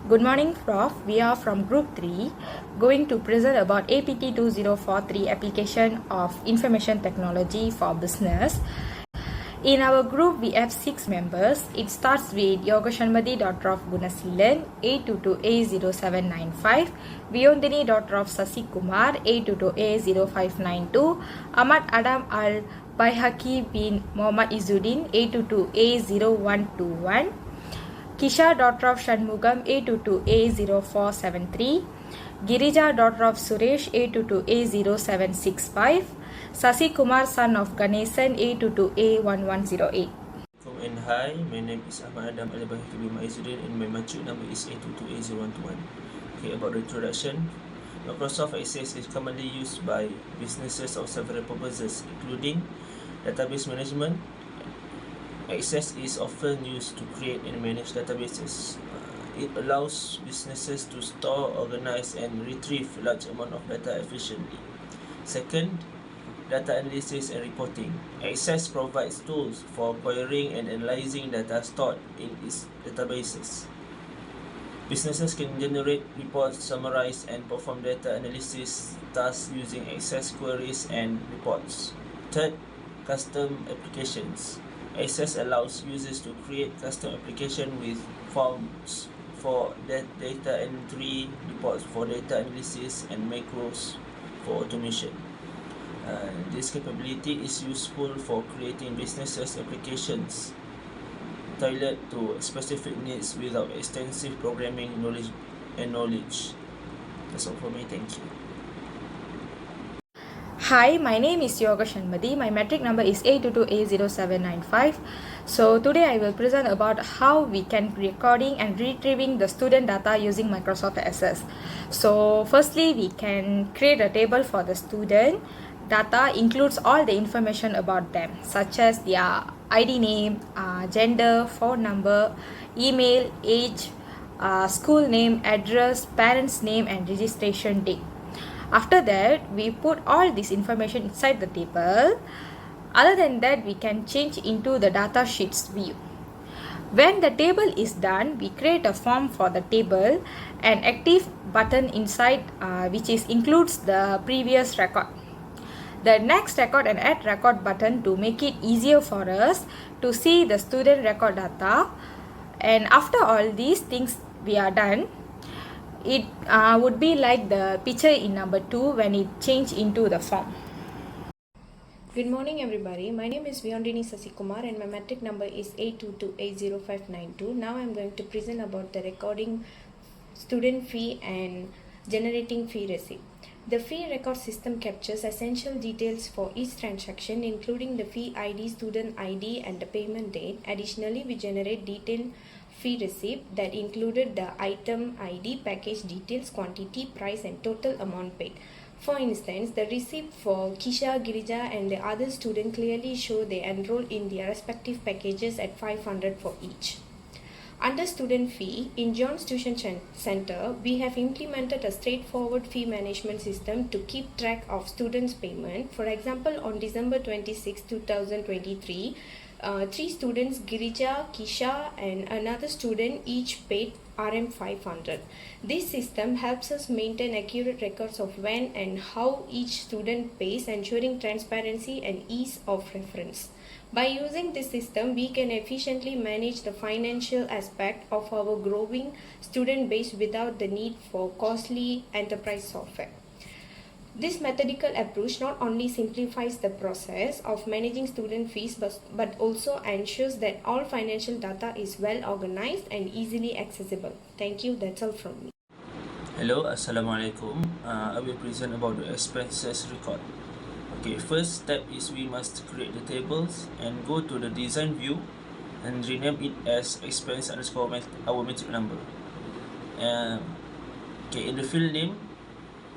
Good morning, Prof. We are from Group 3, going to present about APT2043 application of information technology for business. In our group, we have 6 members. It starts with Yoga Shanmadi, daughter of Gunasilan, A22A0795, Viondini, daughter of Sasi Kumar, A22A0592, Ahmad Adam Al Baihaki bin Muhammad Izzuddin, A22A0121, Kisha, daughter of Shanmugam, A22A0473, Girija, daughter of Suresh, A22A0765, Sasi Kumar, son of Ganesan, A22A1108. And hi, my name is Ahmad Adam Al-Bahiki bin Izzuddin and my matric number is A22A021. Okay, about the introduction. Microsoft Access is commonly used by businesses of several purposes, including database management. Access is often used to create and manage databases. It allows businesses to store, organize, and retrieve large amount of data efficiently. Second, data analysis and reporting. Access provides tools for acquiring and analyzing data stored in its databases. Businesses can generate reports, summarize, and perform data analysis tasks using Access queries and reports. Third, custom applications. Access allows users to create custom applications with forms for data entry, reports for data analysis, and macros for automation. This capability is useful for creating businesses applications tailored to specific needs without extensive programming knowledge. That's all for me. Thank you. Hi, my name is Yoga Shanmadi. My matric number is A22A0795. So today I will present about how we can be recording and retrieving the student data using Microsoft Access. So firstly, we can create a table for the student. Data includes all the information about them, such as their ID name, gender, phone number, email, age, school name, address, parents' name, and registration date. After that, we put all this information inside the table. Other than that, we can change into the data sheets view. When the table is done, we create a form for the table and active button inside which includes the previous record. The next record and add record button to make it easier for us to see the student record data. And after all these things we are done, it would be like the picture in number 2 when it changed into the form. Good morning everybody. My name is Viondini Sasikumar and my matric number is A22A0592. Now I am going to present about the recording student fee and generating fee receipt. The fee record system captures essential details for each transaction, including the fee ID, student ID, and the payment date. Additionally, we generate detailed fee receipt that included the item ID, package details, quantity, price, and total amount paid. For instance, the receipt for Kisha, Girija, and the other student clearly show they enrolled in their respective packages at 500 for each. Under student fee, in John's Tuition Center, we have implemented a straightforward fee management system to keep track of students' payment. For example, on December 26, 2023, 3 students, Girija, Kisha, and another student each paid Rm 500. This system helps us maintain accurate records of when and how each student pays, ensuring transparency and ease of reference. By using this system, we can efficiently manage the financial aspect of our growing student base without the need for costly enterprise software. This methodical approach not only simplifies the process of managing student fees but also ensures that all financial data is well organized and easily accessible. Thank you. That's all from me. Hello, Assalamualaikum. I will present about the expenses record. Okay, first step is we must create the tables and go to the design view and rename it as expense underscore our matric number. Okay, in the field name,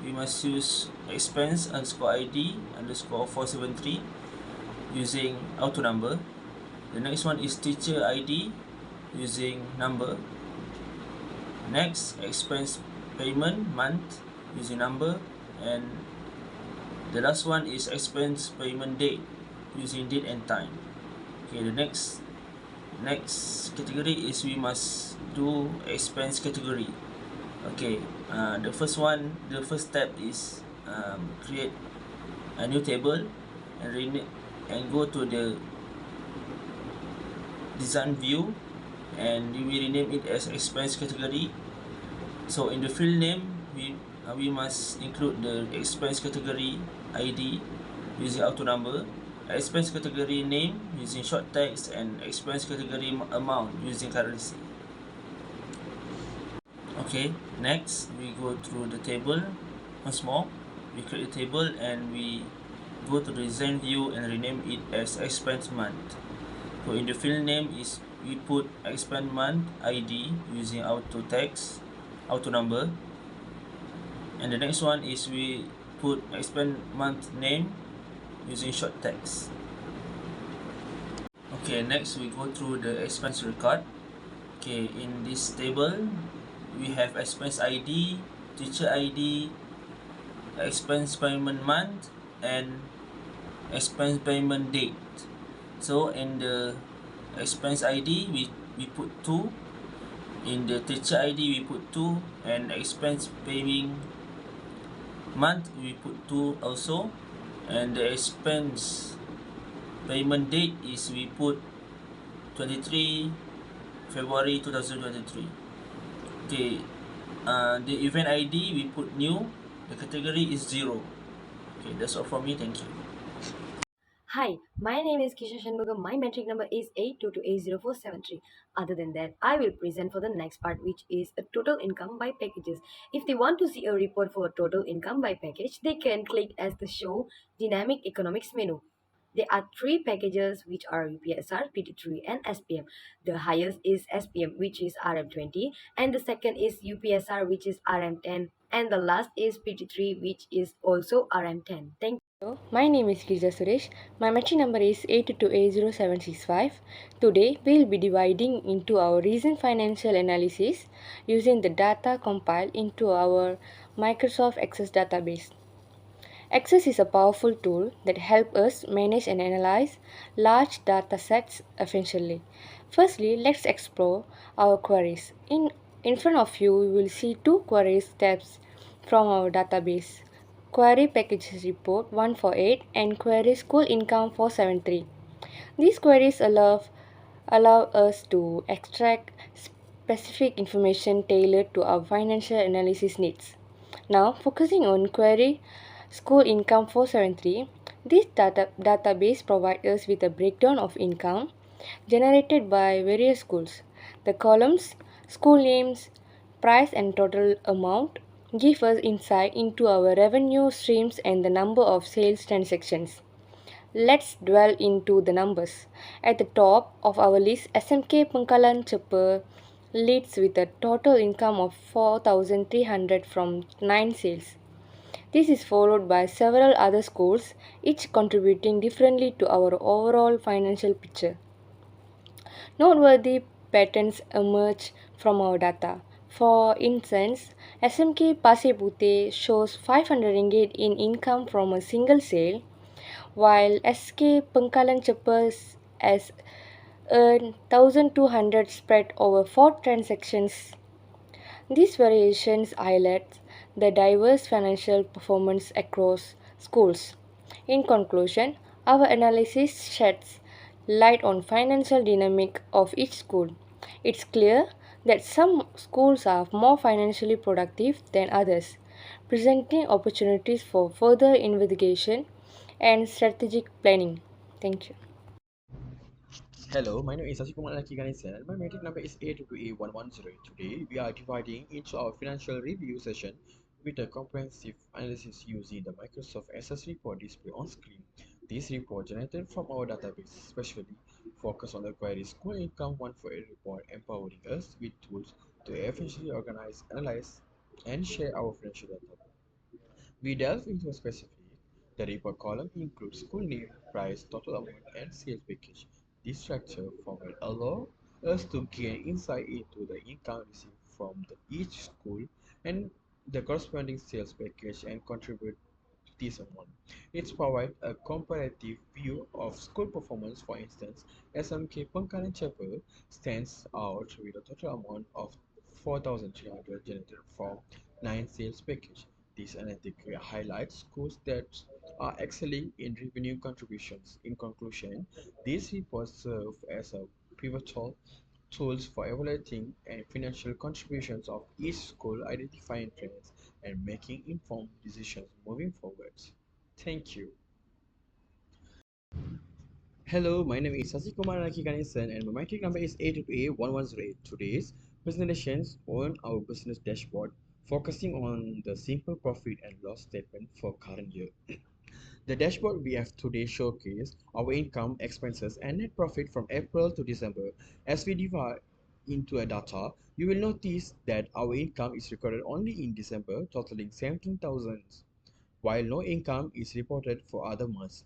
we must use expense underscore ID underscore 473 using auto number. The next one is teacher ID using number. Next, expense payment month using number, and the last one is expense payment date using date and time. Okay, the next next category is we must do expense category. Okay, the first step is create a new table and go to the design view, and we will rename it as expense category. So in the field name, we must include the expense category ID using auto number, expense category name using short text, and expense category amount using currency. Okay, next we go through the table once more. We create a table and we go to the design view and rename it as expense month. So in the field name is we put expense month ID using auto text, auto number, and the next one is we put expense month name using short text. Okay, next we go through the expense record. Okay, in this table we have expense ID, teacher ID, expense payment month, and expense payment date. So in the expense ID we put 2, in the teacher ID we put 2, and expense paying month we put 2 also, and the expense payment date is we put 23 February 2023. Okay, the event ID we put new, the category is 0. Okay, that's all from me, thank you. Hi, my name is Kisha Shanmugam. My metric number is 8228043. Other than that, I will present for the next part, which is a total income by packages. If they want to see a report for total income by package, they can click as the show dynamic economics menu. There are three packages which are UPSR, PT3, and SPM. The highest is SPM, which is RM20, and the second is UPSR, which is RM10, and the last is PT3, which is also RM10. Thank you. Hello, my name is Girja Suresh. My matching number is 8280765. Today, we will be dividing into our recent financial analysis using the data compiled into our Microsoft Access database. Access is a powerful tool that helps us manage and analyze large data sets efficiently. Firstly, let's explore our queries. In front of you, you will see two queries tabs from our database. Query Packages Report 148 and Query School Income 473. These queries allow us to extract specific information tailored to our financial analysis needs. Now, focusing on query School Income 473, this database provides us with a breakdown of income generated by various schools. The columns, school names, price, and total amount give us insight into our revenue streams and the number of sales transactions. Let's dwell into the numbers. At the top of our list, SMK Pengkalan Ceper leads with a total income of 4,300 from 9 sales. This is followed by several other schools, each contributing differently to our overall financial picture. Noteworthy patterns emerge from our data. For instance, SMK Pasir Puteh shows 500 ringgit in income from a single sale, while SK Pengkalan Cepas has earned 1,200 spread over 4 transactions. These variations highlight the diverse financial performance across schools. In conclusion, our analysis sheds light on financial dynamic of each school. It's clear that some schools are more financially productive than others, presenting opportunities for further investigation and strategic planning. Thank you. Hello, my name is Asikumar Laki Ganesan and my meeting number is A22A110. Today, we are dividing into our financial review session with a comprehensive analysis using the Microsoft Access report display on screen. This report generated from our database especially focus on the query School Income 148 report, empowering us with tools to efficiently organize, analyze, and share our financial data. We delve into specific. The report column includes school name, price, total amount, and sales package. This structure format allows us to gain insight into the income received from each school and the corresponding sales package and contribute this amount. It provides a comparative view of school performance. For instance, SMK Pengkalan Chapel stands out with a total amount of 4,300 generated from 9 sales package. This analytic highlights schools that are excelling in revenue contributions. In conclusion, these reports serve as a pivotal tools for evaluating and financial contributions of each school, identifying trends, and making informed decisions moving forward. Thank you. Hello, my name is Sasikumar Nakikanesan and my metric number is A22A1108. Today's presentations on our business dashboard focusing on the simple profit and loss statement for current year. The dashboard we have today showcases our income, expenses, and net profit from April to December. As we divide into a data, you will notice that our income is recorded only in December, totaling 17,000, while no income is reported for other months.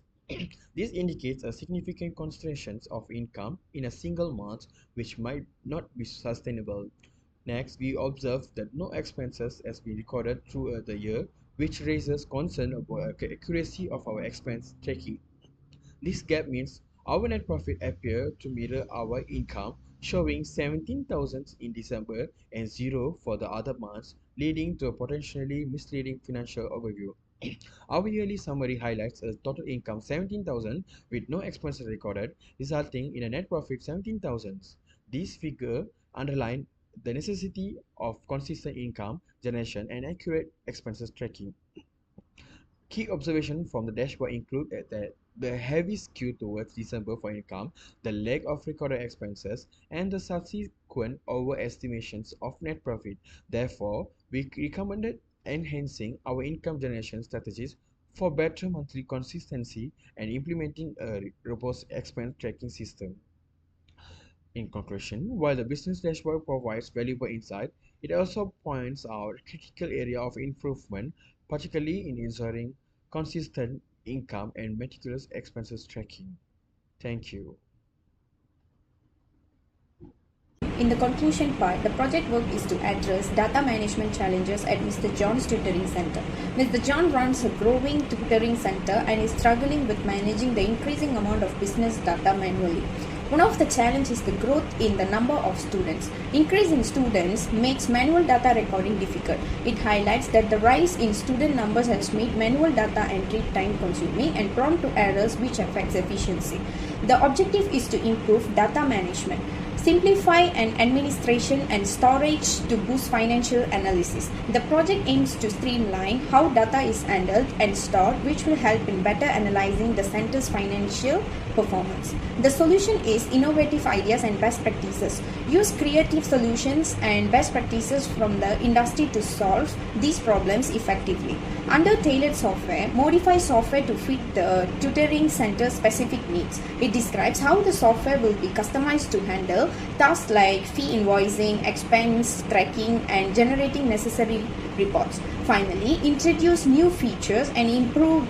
This indicates a significant concentration of income in a single month, which might not be sustainable. Next, we observe that no expenses has been recorded throughout the year, which raises concern about the accuracy of our expense tracking. This gap means our net profit appear to mirror our income, showing 17,000 in December and 0 for the other months, leading to a potentially misleading financial overview. Our yearly summary highlights a total income 17,000 with no expenses recorded, resulting in a net profit 17,000. This figure underline the necessity of consistent income generation and accurate expenses tracking. Key observations from the dashboard include that the heavy skew towards December for income, the lack of recorded expenses, and the subsequent overestimations of net profit. Therefore, we recommended enhancing our income generation strategies for better monthly consistency and implementing a robust expense tracking system. In conclusion, while the business dashboard provides valuable insight, it also points out a critical area of improvement, particularly in ensuring consistent income and meticulous expenses tracking. Thank you. In the conclusion part, the project work is to address data management challenges at Mr. John's Tutoring Center. Mr. John runs a growing tutoring center and is struggling with managing the increasing amount of business data manually. One of the challenges is the growth in the number of students. Increase in students makes manual data recording difficult. It highlights that the rise in student numbers has made manual data entry time consuming and prone to errors which affects efficiency. The objective is to improve data management, simplify and administration and storage to boost financial analysis. The project aims to streamline how data is handled and stored, which will help in better analyzing the center's financial performance. The solution is innovative ideas and best practices. Use creative solutions and best practices from the industry to solve these problems effectively. Under tailored software, modify software to fit the tutoring center's specific needs. It describes how the software will be customized to handle tasks like fee invoicing, expense tracking, and generating necessary reports. Finally, introduce new features and improve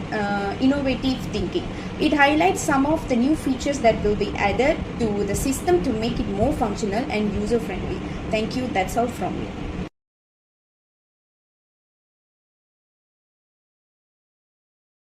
innovative thinking. It highlights some of the new features that will be added to the system to make it more functional and user-friendly. Thank you. That's all from me.